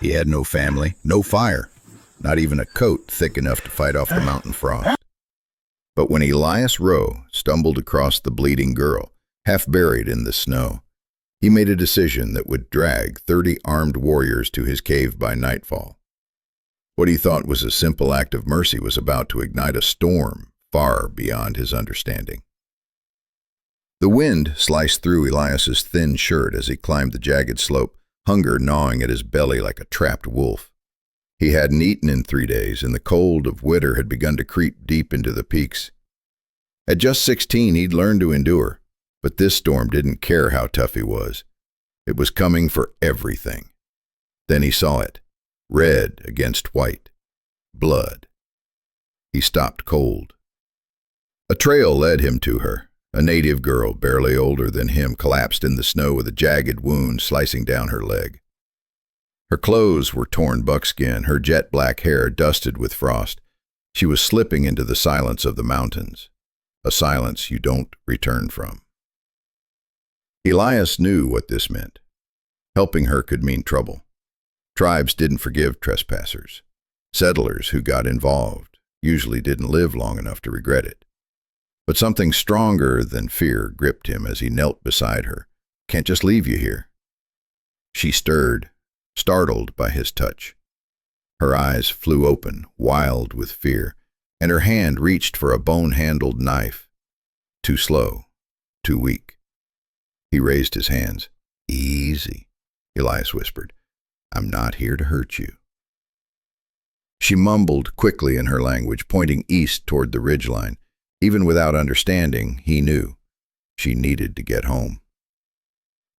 He had no family, no fire, not even a coat thick enough to fight off the mountain frost. But when Elias Rowe stumbled across the bleeding girl, half buried in the snow, he made a decision that would drag 30 armed warriors to his cave by nightfall. What he thought was a simple act of mercy was about to ignite a storm far beyond his understanding. The wind sliced through Elias's thin shirt as he climbed the jagged slope, hunger gnawing at his belly like a trapped wolf. He hadn't eaten in 3 days, and the cold of winter had begun to creep deep into the peaks. At just 16, he'd learned to endure, but this storm didn't care how tough he was. It was coming for everything. Then he saw it, red against white, blood. He stopped cold. A trail led him to her. A native girl, barely older than him, collapsed in the snow with a jagged wound slicing down her leg. Her clothes were torn buckskin, her jet black hair dusted with frost. She was slipping into the silence of the mountains, a silence you don't return from. Elias knew what this meant. Helping her could mean trouble. Tribes didn't forgive trespassers. Settlers who got involved usually didn't live long enough to regret it. But something stronger than fear gripped him as he knelt beside her. "Can't just leave you here." She stirred, startled by his touch. Her eyes flew open, wild with fear, and her hand reached for a bone-handled knife. Too slow, too weak. He raised his hands. "Easy," Elias whispered. "I'm not here to hurt you." She mumbled quickly in her language, pointing east toward the ridgeline. Even without understanding, he knew. She needed to get home.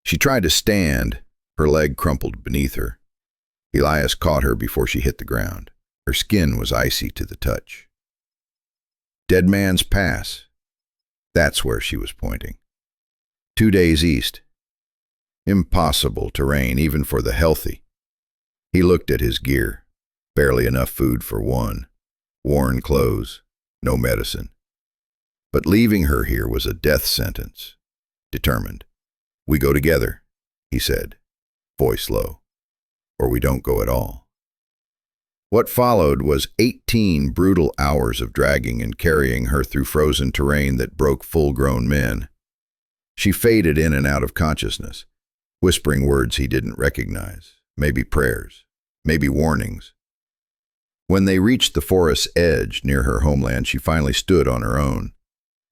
She tried to stand. Her leg crumpled beneath her. Elias caught her before she hit the ground. Her skin was icy to the touch. Dead Man's Pass. That's where she was pointing. 2 days east. Impossible terrain, even for the healthy. He looked at his gear. Barely enough food for one. Worn clothes. No medicine. But leaving her here was a death sentence. Determined. "We go together," he said, voice low, "or we don't go at all." What followed was 18 brutal hours of dragging and carrying her through frozen terrain that broke full-grown men. She faded in and out of consciousness, whispering words he didn't recognize, maybe prayers, maybe warnings. When they reached the forest's edge near her homeland, she finally stood on her own.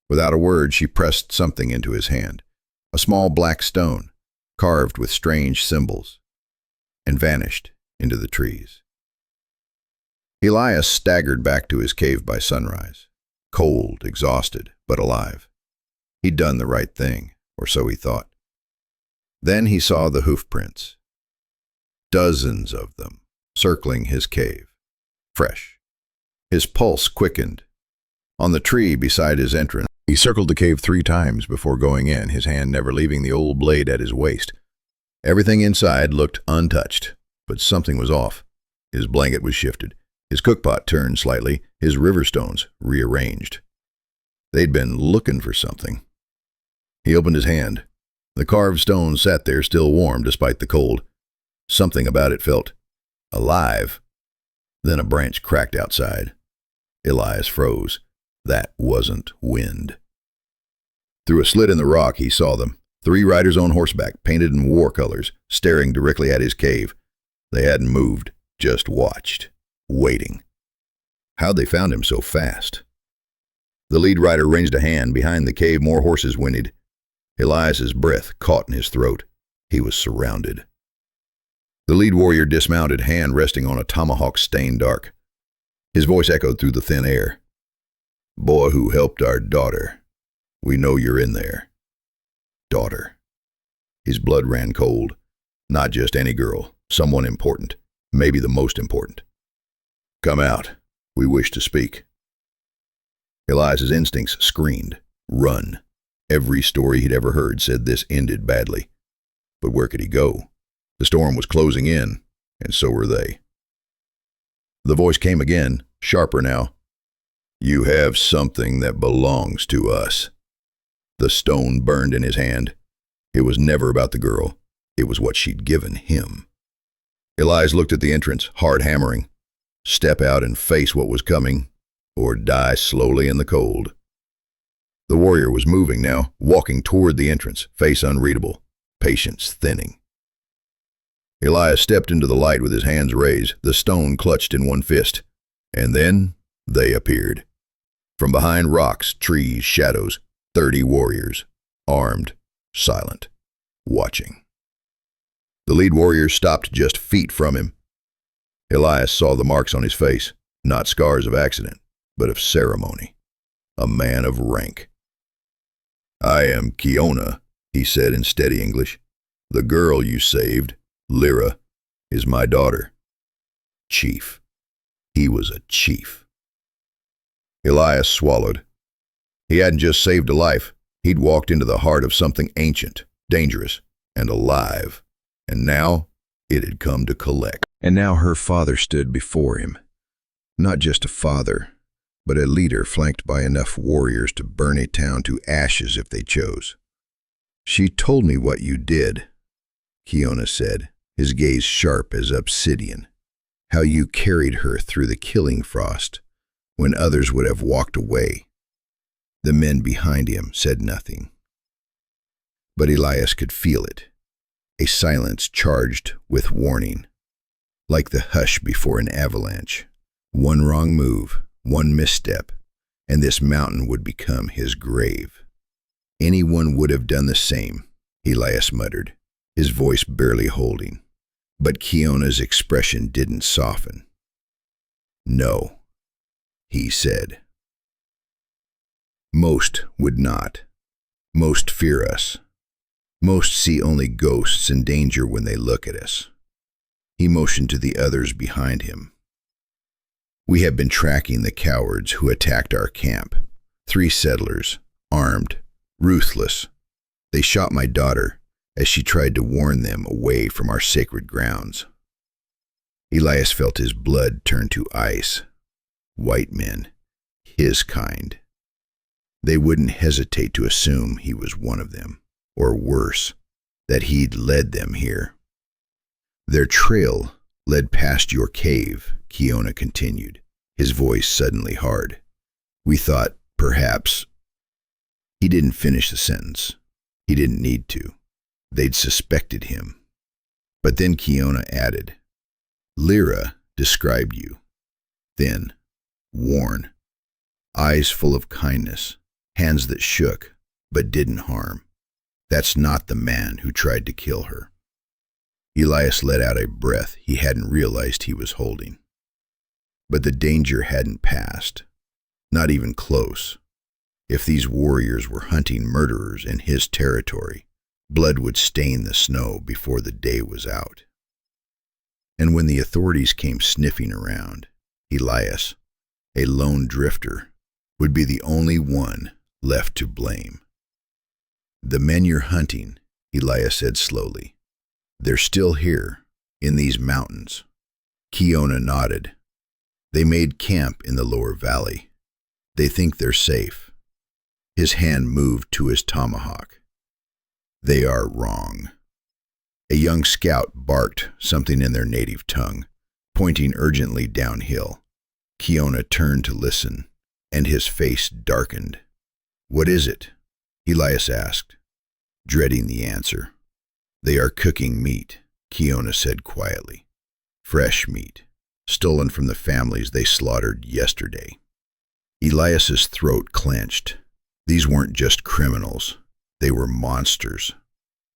Without a word, she pressed something into his hand, a small black stone, carved with strange symbols, and vanished into the trees. Elias staggered back to his cave by sunrise, cold, exhausted, but alive. He'd done the right thing, or so he thought. Then he saw the hoof prints, dozens of them, circling his cave, fresh. His pulse quickened. On the tree beside his entrance, he circled the cave 3 times before going in, his hand never leaving the old blade at his waist. Everything inside looked untouched, but something was off. His blanket was shifted, his cookpot turned slightly, his river stones rearranged. They'd been looking for something. He opened his hand. The carved stone sat there still warm despite the cold. Something about it felt alive. Then a branch cracked outside. Elias froze. That wasn't wind. Through a slit in the rock, he saw them. 3 riders on horseback, painted in war colors, staring directly at his cave. They hadn't moved, just watched, waiting. How'd they found him so fast? The lead rider ranged a hand. Behind the cave, more horses whinnied. Elias's breath caught in his throat. He was surrounded. The lead warrior dismounted, hand resting on a tomahawk stained dark. His voice echoed through the thin air. "Boy who helped our daughter. We know you're in there." Daughter. His blood ran cold. Not just any girl, someone important, maybe the most important. "Come out. We wish to speak." Elias's instincts screamed, "Run." Every story he'd ever heard said this ended badly. But where could he go? The storm was closing in, and so were they. The voice came again, sharper now. "You have something that belongs to us." The stone burned in his hand. It was never about the girl. It was what she'd given him. Elias looked at the entrance, hard hammering. Step out and face what was coming, or die slowly in the cold. The warrior was moving now, walking toward the entrance, face unreadable, patience thinning. Elias stepped into the light with his hands raised, the stone clutched in one fist. And then they appeared. From behind rocks, trees, shadows, 30 warriors, armed, silent, watching. The lead warrior stopped just feet from him. Elias saw the marks on his face, not scars of accident, but of ceremony. A man of rank. "I am Kiona," he said in steady English. "The girl you saved, Lyra, is my daughter." Chief. He was a chief. Elias swallowed. He hadn't just saved a life. He'd walked into the heart of something ancient, dangerous, and alive. And now it had come to collect. And now her father stood before him. Not just a father, but a leader flanked by enough warriors to burn a town to ashes if they chose. "She told me what you did," Kiona said, his gaze sharp as obsidian. "How you carried her through the killing frost when others would have walked away." The men behind him said nothing. But Elias could feel it, a silence charged with warning, like the hush before an avalanche. One wrong move, one misstep, and this mountain would become his grave. Anyone would have done the same, Elias muttered, his voice barely holding. But Kiona's expression didn't soften. "No," he said. "Most would not. Most fear us. Most see only ghosts and danger when they look at us." He motioned to the others behind him. "We have been tracking the cowards who attacked our camp. 3 settlers, armed, ruthless. They shot my daughter as she tried to warn them away from our sacred grounds." Elias felt his blood turn to ice. White men, his kind. They wouldn't hesitate to assume he was one of them, or worse, that he'd led them here. "Their trail led past your cave," Kiona continued, his voice suddenly hard. "We thought, perhaps—" He didn't finish the sentence. He didn't need to. They'd suspected him. But then Kiona added, "Lyra described you. Thin, worn, eyes full of kindness, hands that shook, but didn't harm. That's not the man who tried to kill her." Elias let out a breath he hadn't realized he was holding. But the danger hadn't passed. Not even close. If these warriors were hunting murderers in his territory, blood would stain the snow before the day was out. And when the authorities came sniffing around, Elias, a lone drifter, would be the only one left to blame. "The men you're hunting," Elias said slowly, "they're still here, in these mountains." Kiona nodded. "They made camp in the lower valley. They think they're safe." His hand moved to his tomahawk. "They are wrong." A young scout barked something in their native tongue, pointing urgently downhill. Kiona turned to listen, and his face darkened. "What is it?" Elias asked, dreading the answer. "They are cooking meat," Kiona said quietly. "Fresh meat, stolen from the families they slaughtered yesterday." Elias's throat clenched. These weren't just criminals. They were monsters.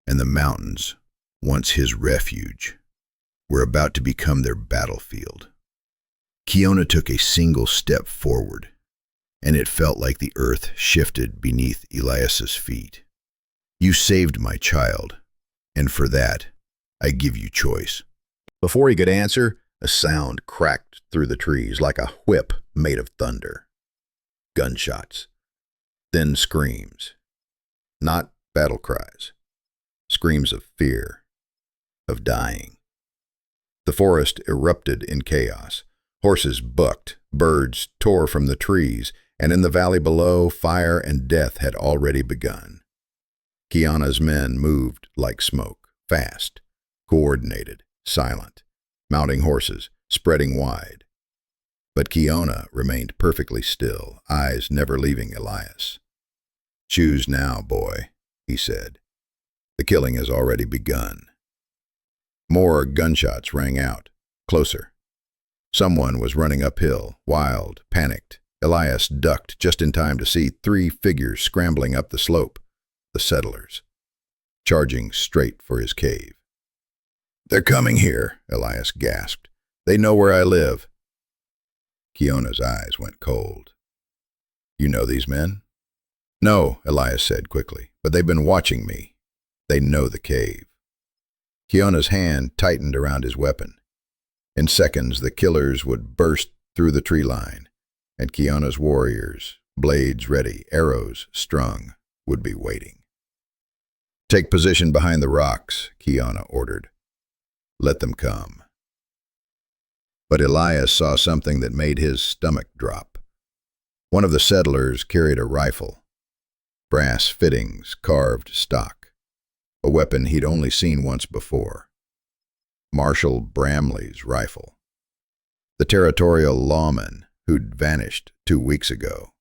And the mountains, once his refuge, were about to become their battlefield. Kiona took a single step forward, and it felt like the earth shifted beneath Elias's feet. "You saved my child, and for that, I give you choice." Before he could answer, a sound cracked through the trees like a whip made of thunder. Gunshots. Then screams. Not battle cries. Screams of fear, of dying. The forest erupted in chaos. Horses bucked, birds tore from the trees, and in the valley below, fire and death had already begun. Kiona's men moved like smoke, fast, coordinated, silent, mounting horses, spreading wide. But Kiona remained perfectly still, eyes never leaving Elias. "Choose now, boy," he said. "The killing has already begun." More gunshots rang out, closer. Someone was running uphill, wild, panicked. Elias ducked just in time to see 3 figures scrambling up the slope, the settlers, charging straight for his cave. "They're coming here," Elias gasped. "They know where I live." Kiona's eyes went cold. "You know these men?" "No," Elias said quickly, "but they've been watching me. They know the cave." Kiona's hand tightened around his weapon. In seconds, the killers would burst through the tree line, and Kiona's warriors, blades ready, arrows strung, would be waiting. "Take position behind the rocks," Kiona ordered. "Let them come." But Elias saw something that made his stomach drop. One of the settlers carried a rifle, brass fittings, carved stock, a weapon he'd only seen once before. Marshal Bramley's rifle. The territorial lawman who'd vanished 2 weeks ago.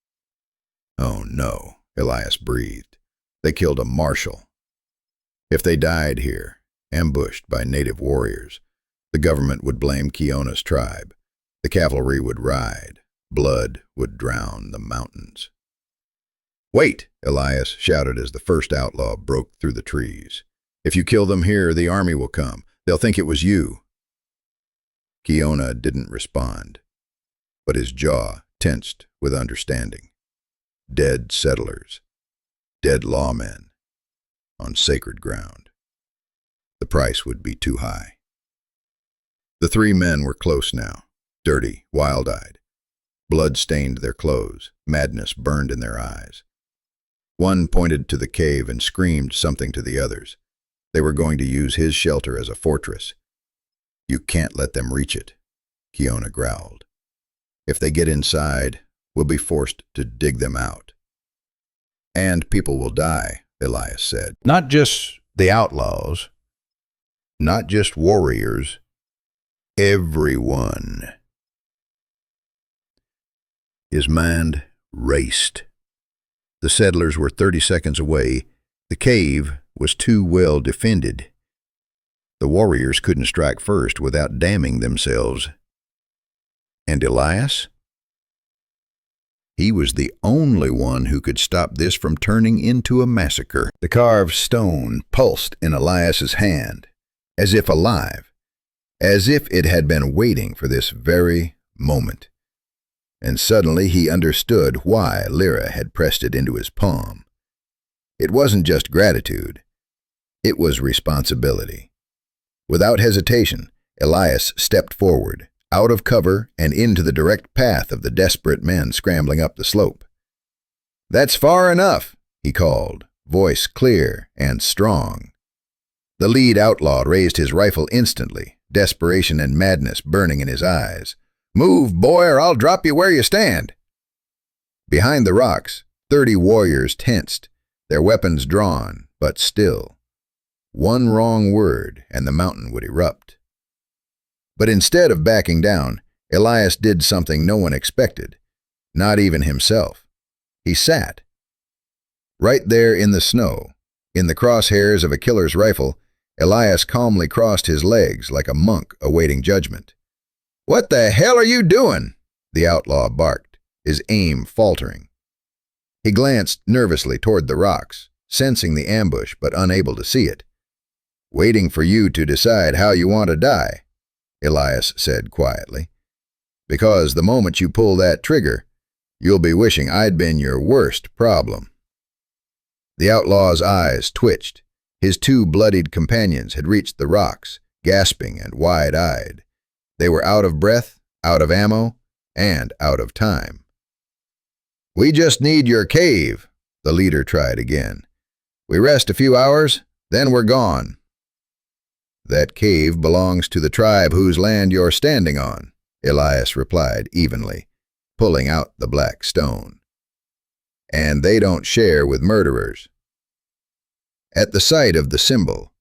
"Oh no," Elias breathed. "They killed a marshal. If they died here, ambushed by native warriors, the government would blame Kiona's tribe. The cavalry would ride. Blood would drown the mountains." "Wait!" Elias shouted as the first outlaw broke through the trees. "If you kill them here, the army will come. They'll think it was you." Kiona didn't respond, but his jaw tensed with understanding. Dead settlers, dead lawmen, on sacred ground. The price would be too high. The 3 men were close now, dirty, wild-eyed. Blood stained their clothes, madness burned in their eyes. One pointed to the cave and screamed something to the others. They were going to use his shelter as a fortress. "You can't let them reach it," Kiona growled. "If they get inside, we'll be forced to dig them out." "And people will die," Elias said. "Not just the outlaws, not just warriors, everyone." His mind raced. The settlers were 30 seconds away. The cave was too well defended. The warriors couldn't strike first without damning themselves. And Elias? He was the only one who could stop this from turning into a massacre. The carved stone pulsed in Elias's hand, as if alive, as if it had been waiting for this very moment. And suddenly he understood why Lyra had pressed it into his palm. It wasn't just gratitude. It was responsibility. Without hesitation, Elias stepped forward, out of cover and into the direct path of the desperate men scrambling up the slope. "That's far enough," he called, voice clear and strong. The lead outlaw raised his rifle instantly, desperation and madness burning in his eyes. "Move, boy, or I'll drop you where you stand." Behind the rocks, 30 warriors tensed, their weapons drawn, but still. One wrong word, and the mountain would erupt. But instead of backing down, Elias did something no one expected, not even himself. He sat. Right there in the snow, in the crosshairs of a killer's rifle, Elias calmly crossed his legs like a monk awaiting judgment. "What the hell are you doing?" the outlaw barked, his aim faltering. He glanced nervously toward the rocks, sensing the ambush but unable to see it. "Waiting for you to decide how you want to die," Elias said quietly. "Because the moment you pull that trigger, you'll be wishing I'd been your worst problem." The outlaw's eyes twitched. His 2 bloodied companions had reached the rocks, gasping and wide-eyed. They were out of breath, out of ammo, and out of time. "We just need your cave," the leader tried again. "We rest a few hours, then we're gone." "That cave belongs to the tribe whose land you're standing on," Elias replied evenly, pulling out the black stone. "And they don't share with murderers." At the sight of the symbol,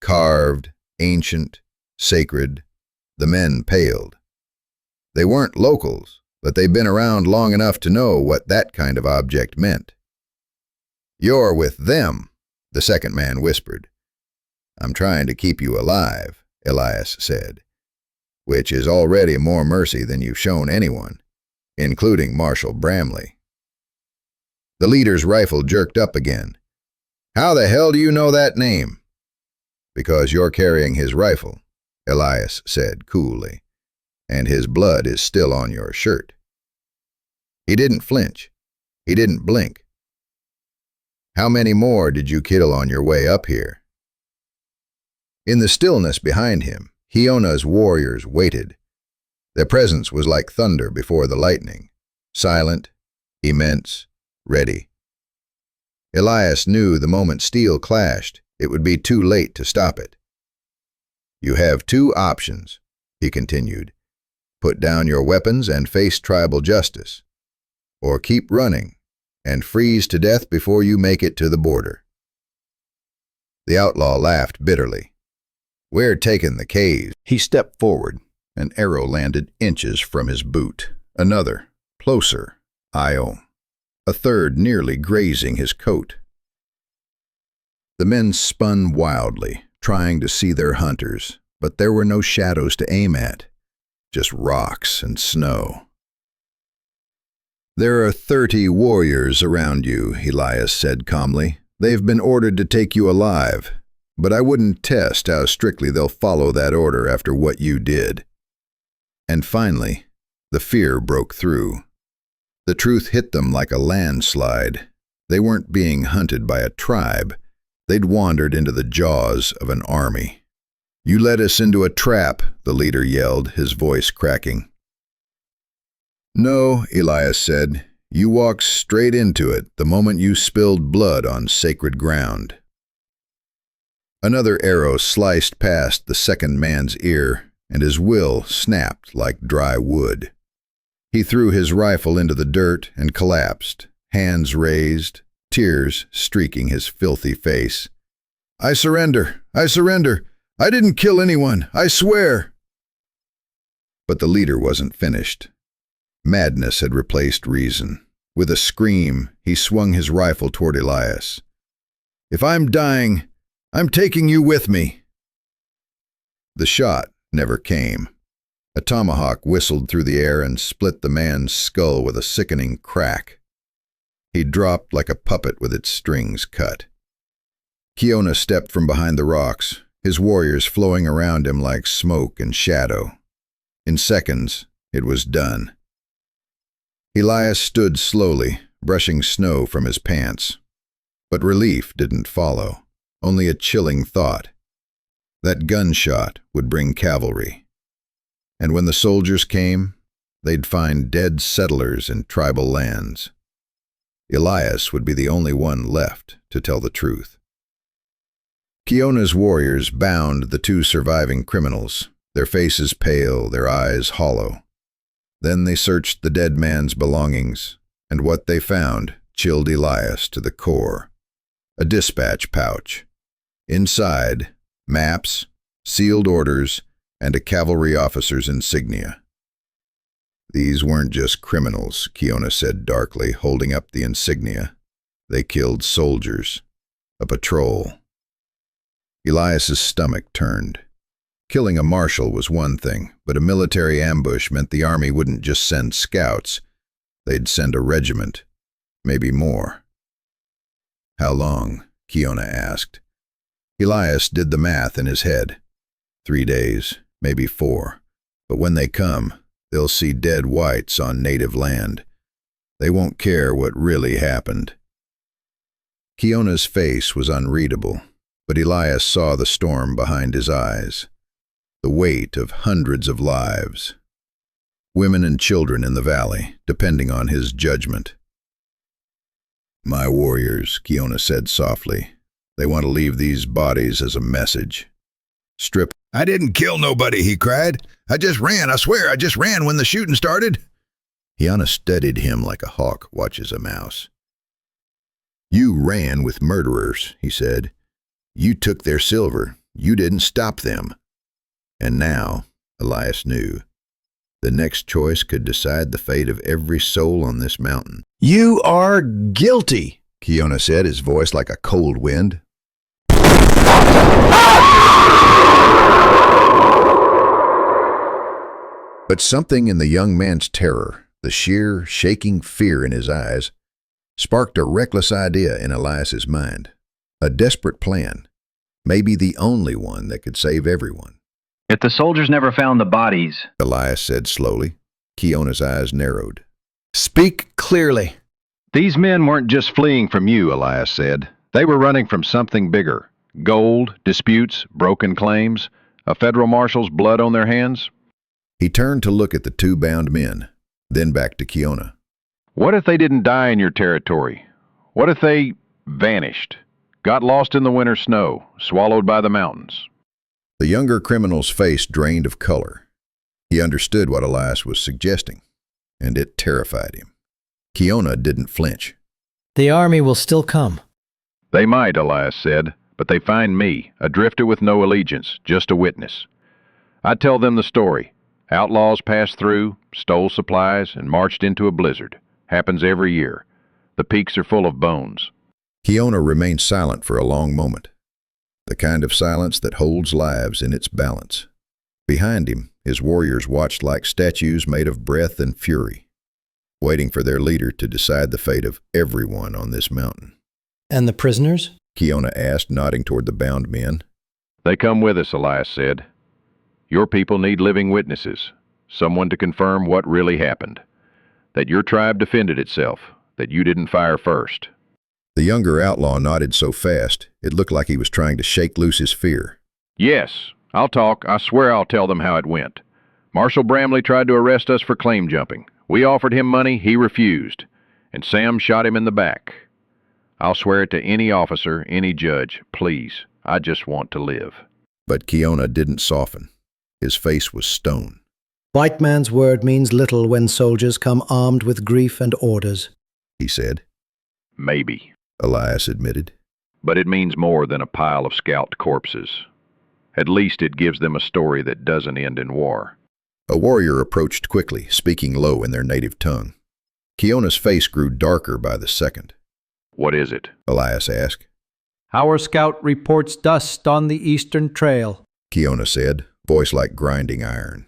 carved, ancient, sacred, The men paled. They weren't locals, but they'd been around long enough to know what that kind of object meant. "You're with them," the second man whispered. "I'm trying to keep you alive," Elias said, "which is already more mercy than you've shown anyone, including Marshal Bramley." The leader's rifle jerked up again. "How the hell do you know that name?" "Because you're carrying his rifle," Elias said coolly, "and his blood is still on your shirt." He didn't flinch. He didn't blink. "How many more did you kill on your way up here?" In the stillness behind him, Hiona's warriors waited. Their presence was like thunder before the lightning, silent, immense, ready. Elias knew the moment steel clashed, it would be too late to stop it. "You have two options," he continued. "Put down your weapons and face tribal justice, or keep running and freeze to death before you make it to the border." The outlaw laughed bitterly. "We're taking the caves." He stepped forward. An arrow landed inches from his boot. Another, closer, Io. A third nearly grazing his coat. The men spun wildly, trying to see their hunters, but there were no shadows to aim at, just rocks and snow. "There are 30 warriors around you," Elias said calmly. "They've been ordered to take you alive, but I wouldn't test how strictly they'll follow that order after what you did." And finally, the fear broke through. The truth hit them like a landslide. They weren't being hunted by a tribe. They'd wandered into the jaws of an army. "You led us into a trap," the leader yelled, his voice cracking. "No," Elias said. "You walked straight into it the moment you spilled blood on sacred ground." Another arrow sliced past the second man's ear, and his will snapped like dry wood. He threw his rifle into the dirt and collapsed, hands raised, tears streaking his filthy face. "I surrender! I surrender! I didn't kill anyone! I swear!" But the leader wasn't finished. Madness had replaced reason. With a scream, he swung his rifle toward Elias. "If I'm dying, I'm taking you with me." The shot never came. A tomahawk whistled through the air and split the man's skull with a sickening crack. He dropped like a puppet with its strings cut. Kiona stepped from behind the rocks, his warriors flowing around him like smoke and shadow. In seconds, it was done. Elias stood slowly, brushing snow from his pants. But relief didn't follow, only a chilling thought. That gunshot would bring cavalry. And when the soldiers came, they'd find dead settlers in tribal lands. Elias would be the only one left to tell the truth. Kiona's warriors bound the two surviving criminals, their faces pale, their eyes hollow. Then they searched the dead man's belongings, and what they found chilled Elias to the core. A dispatch pouch. Inside, maps, sealed orders, and a cavalry officer's insignia. "These weren't just criminals," Kiona said darkly, holding up the insignia. "They killed soldiers. A patrol." Elias's stomach turned. Killing a marshal was one thing, but a military ambush meant the army wouldn't just send scouts. They'd send a regiment, maybe more. "How long?" Kiona asked. Elias did the math in his head. 3 days, maybe 4. But when they come, they'll see dead whites on native land. They won't care what really happened. Kiona's face was unreadable, but Elias saw the storm behind his eyes. The weight of hundreds of lives. Women and children in the valley, depending on his judgment. "My warriors," Kiona said softly. "They want to leave these bodies as a message. Strip." "I didn't kill nobody," he cried. "I just ran, I swear, I just ran when the shooting started." Kiona studied him like a hawk watches a mouse. "You ran with murderers," he said. "You took their silver. You didn't stop them. And now, Elias knew. The next choice could decide the fate of every soul on this mountain. You are guilty, Kiona said, his voice like a cold wind. But something in the young man's terror, the sheer, shaking fear in his eyes, sparked a reckless idea in Elias's mind. A desperate plan, maybe the only one that could save everyone. If the soldiers never found the bodies, Elias said slowly. Kiona's eyes narrowed. Speak clearly. These men weren't just fleeing from you, Elias said. They were running from something bigger. Gold, disputes, broken claims, a federal marshal's blood on their hands. He turned to look at the two bound men, then back to Kiona. What if they didn't die in your territory? What if they vanished, got lost in the winter snow, swallowed by the mountains? The younger criminal's face drained of color. He understood what Elias was suggesting, and it terrified him. Kiona didn't flinch. The army will still come. They might, Elias said, but they find me, a drifter with no allegiance, just a witness. I'd tell them the story. Outlaws passed through, stole supplies, and marched into a blizzard. Happens every year. The peaks are full of bones. Kiona remained silent for a long moment, the kind of silence that holds lives in its balance. Behind him, his warriors watched like statues made of breath and fury, waiting for their leader to decide the fate of everyone on this mountain. And the prisoners? Kiona asked, nodding toward the bound men. They come with us, Elias said. Your people need living witnesses, someone to confirm what really happened, that your tribe defended itself, that you didn't fire first. The younger outlaw nodded so fast, it looked like he was trying to shake loose his fear. Yes, I'll talk. I swear I'll tell them how it went. Marshal Bramley tried to arrest us for claim jumping. We offered him money, he refused, and Sam shot him in the back. I'll swear it to any officer, any judge, please. I just want to live. But Kiona didn't soften. His face was stone. White man's word means little when soldiers come armed with grief and orders, He said. Maybe. Elias admitted. But it means more than a pile of scalped corpses. At least it gives them a story that doesn't end in war. A warrior approached quickly, speaking low in their native tongue. Kiona's face grew darker by the second. What is it? Elias asked. Our scout reports dust on the eastern trail. Kiona said, voice like grinding iron.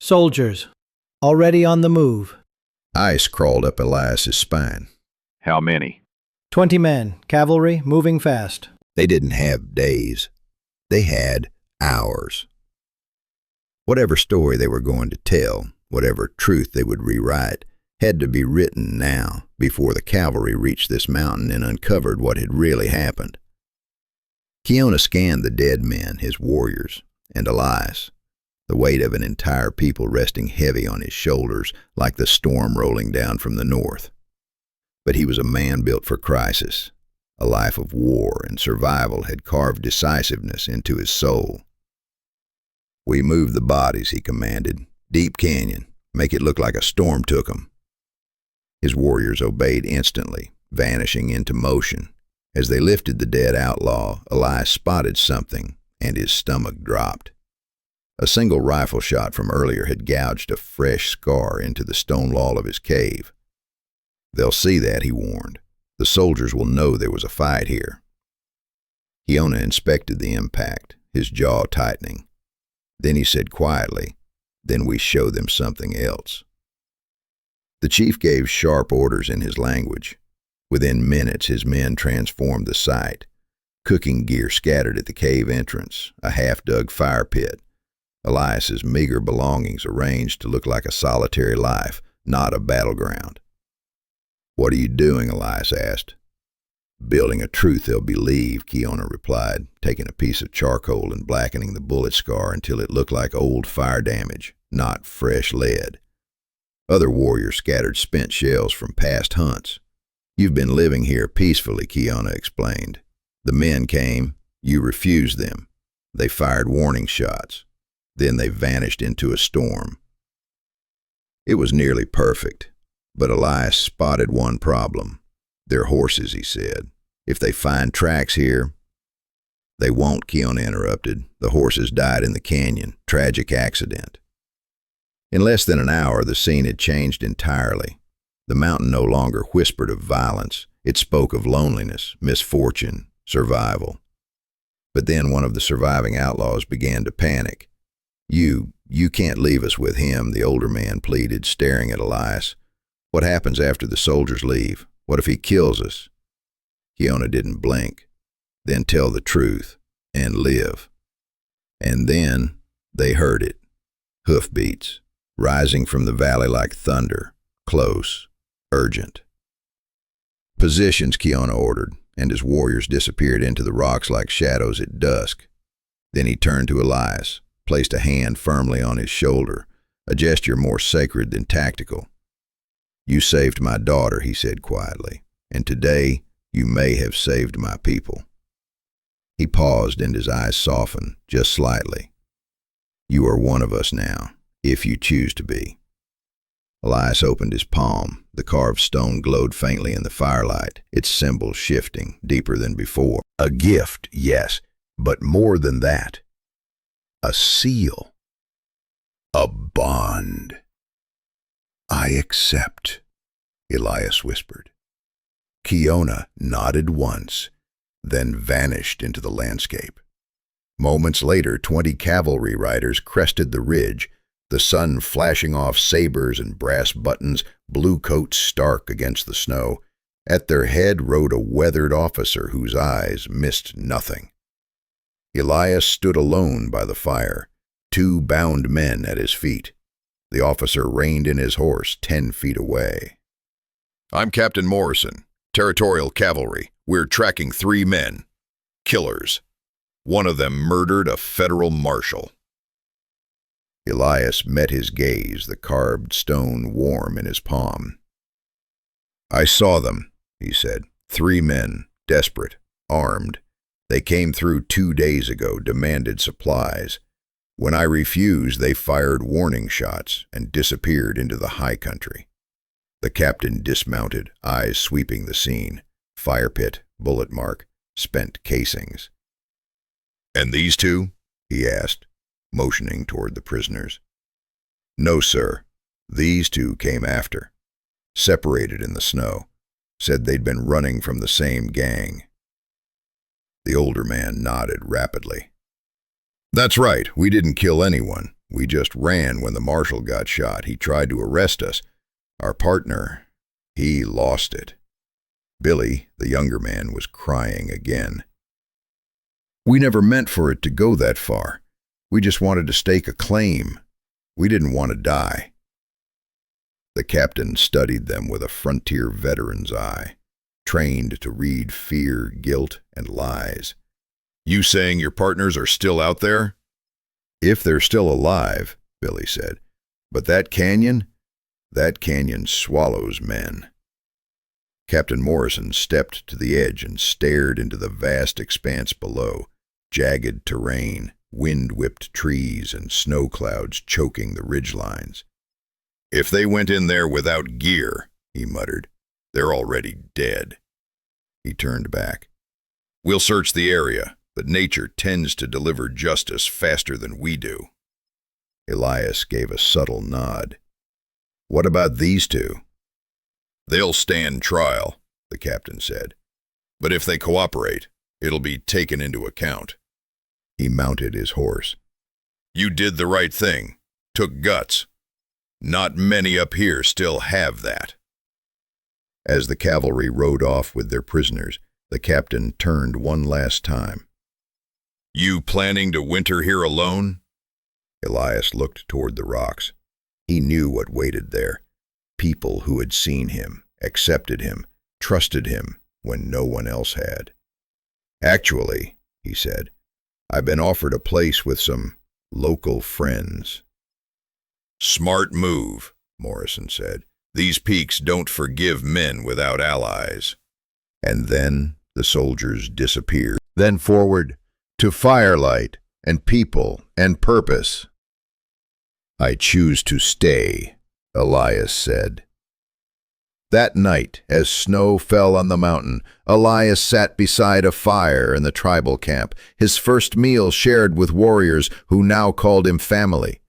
soldiers, already on the move. Ice crawled up Elias's spine. How many? 20 men, cavalry, moving fast. They didn't have days. They had hours. Whatever story they were going to tell, whatever truth they would rewrite, had to be written now, before the cavalry reached this mountain and uncovered what had really happened. Kiona scanned the dead men, his warriors, and Elias, the weight of an entire people resting heavy on his shoulders like the storm rolling down from the north. But he was a man built for crisis. A life of war and survival had carved decisiveness into his soul. "We move the bodies," he commanded. "Deep canyon. Make it look like a storm took 'em." His warriors obeyed instantly, vanishing into motion. As they lifted the dead outlaw, Elias spotted something, and his stomach dropped. A single rifle shot from earlier had gouged a fresh scar into the stone wall of his cave. "They'll see that," he warned. "The soldiers will know there was a fight here." Kiona inspected the impact, his jaw tightening. Then he said quietly, "Then we show them something else." The chief gave sharp orders in his language. Within minutes, his men transformed the site. Cooking gear scattered at the cave entrance, a half-dug fire pit. Elias's meager belongings arranged to look like a solitary life, not a battleground. "What are you doing?" Elias asked. "Building a truth they'll believe," Kiona replied, taking a piece of charcoal and blackening the bullet scar until it looked like old fire damage, not fresh lead. Other warriors scattered spent shells from past hunts. "You've been living here peacefully," Kiona explained. "The men came, you refused them. They fired warning shots. Then they vanished into a storm." It was nearly perfect, but Elias spotted one problem. "They're horses," he said. "If they find tracks here—" "They won't," Kiona interrupted. "The horses died in the canyon. Tragic accident. In less than an hour, the scene had changed entirely. The mountain no longer whispered of violence. It spoke of loneliness, misfortune, survival. But then one of the surviving outlaws began to panic. You can't leave us with him," the older man pleaded, staring at Elias. "What happens after the soldiers leave? What if he kills us?" Keona didn't blink. "Then tell the truth and live." And then they heard it. Hoofbeats, rising from the valley like thunder, close, urgent. "Positions," Keona ordered, and his warriors disappeared into the rocks like shadows at dusk. Then he turned to Elias, placed a hand firmly on his shoulder, a gesture more sacred than tactical. "You saved my daughter," he said quietly, "and today you may have saved my people." He paused and his eyes softened, just slightly. "You are one of us now, if you choose to be." Elias opened his palm. The carved stone glowed faintly in the firelight, its symbol shifting, deeper than before. A gift, yes, but more than that. A seal. A bond. "I accept," Elias whispered. Keona nodded once, then vanished into the landscape. Moments later, 20 cavalry riders crested the ridge, the sun flashing off sabers and brass buttons, blue coats stark against the snow. At their head rode a weathered officer whose eyes missed nothing. Elias stood alone by the fire, 2 bound men at his feet. The officer reined in his horse 10 feet away. "I'm Captain Morrison, Territorial Cavalry. We're tracking 3 men. Killers. One of them murdered a federal marshal." Elias met his gaze, the carved stone warm in his palm. "I saw them," he said. 3 men, desperate, armed. They came through 2 days ago, demanded supplies. When I refused, they fired warning shots and disappeared into the high country." The captain dismounted, eyes sweeping the scene. Fire pit, bullet mark, spent casings. "And these 2? He asked, motioning toward the prisoners. "No, sir. These 2 came after. Separated in the snow. Said they'd been running from the same gang." The older man nodded rapidly. "That's right. We didn't kill anyone. We just ran when the marshal got shot. He tried to arrest us. Our partner, he lost it." Billy, the younger man, was crying again. "We never meant for it to go that far. We just wanted to stake a claim. We didn't want to die." The captain studied them with a frontier veteran's eye, trained to read fear, guilt, and lies. "You saying your partners are still out there?" "If they're still alive," Billy said. "But that canyon swallows men." Captain Morrison stepped to the edge and stared into the vast expanse below, jagged terrain, wind-whipped trees, and snow clouds choking the ridgelines. "If they went in there without gear," he muttered, "they're already dead." He turned back. "We'll search the area, but nature tends to deliver justice faster than we do." Elias gave a subtle nod. "What about these 2? "They'll stand trial," the captain said. "But if they cooperate, it'll be taken into account." He mounted his horse. "You did the right thing. Took guts. Not many up here still have that." As the cavalry rode off with their prisoners, the captain turned one last time. "You planning to winter here alone?" Elias looked toward the rocks. He knew what waited there. People who had seen him, accepted him, trusted him when no one else had. "Actually," he said, "I've been offered a place with some local friends." "Smart move," Morrison said. "These peaks don't forgive men without allies." And then the soldiers disappeared. Then forward, to firelight and people and purpose. "I choose to stay," Elias said. That night, as snow fell on the mountain, Elias sat beside a fire in the tribal camp, his first meal shared with warriors who now called him family.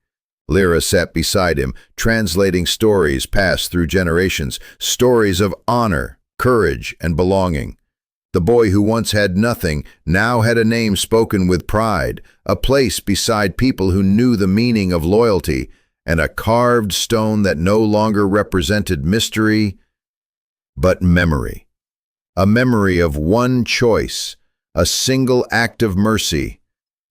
Lyra sat beside him, translating stories passed through generations, stories of honor, courage, and belonging. The boy who once had nothing now had a name spoken with pride, a place beside people who knew the meaning of loyalty, and a carved stone that no longer represented mystery, but memory. A memory of one choice, a single act of mercy,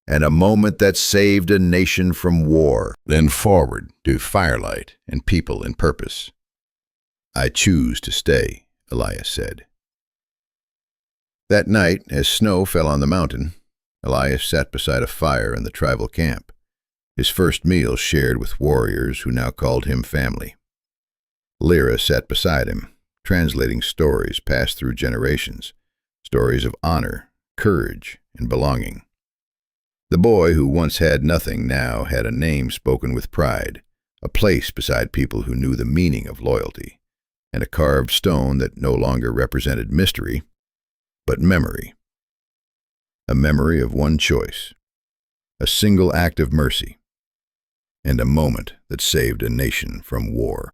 and a moment that saved a nation from war. Then forward to firelight and people and purpose. I choose to stay, Elias said. That night, as snow fell on the mountain, Elias sat beside a fire in the tribal camp, his first meal shared with warriors who now called him family. Lyra sat beside him, translating stories passed through generations, stories of honor, courage, and belonging. The boy who once had nothing now had a name spoken with pride, a place beside people who knew the meaning of loyalty, and a carved stone that no longer represented mystery, but memory. A memory of one choice, a single act of mercy, and a moment that saved a nation from war.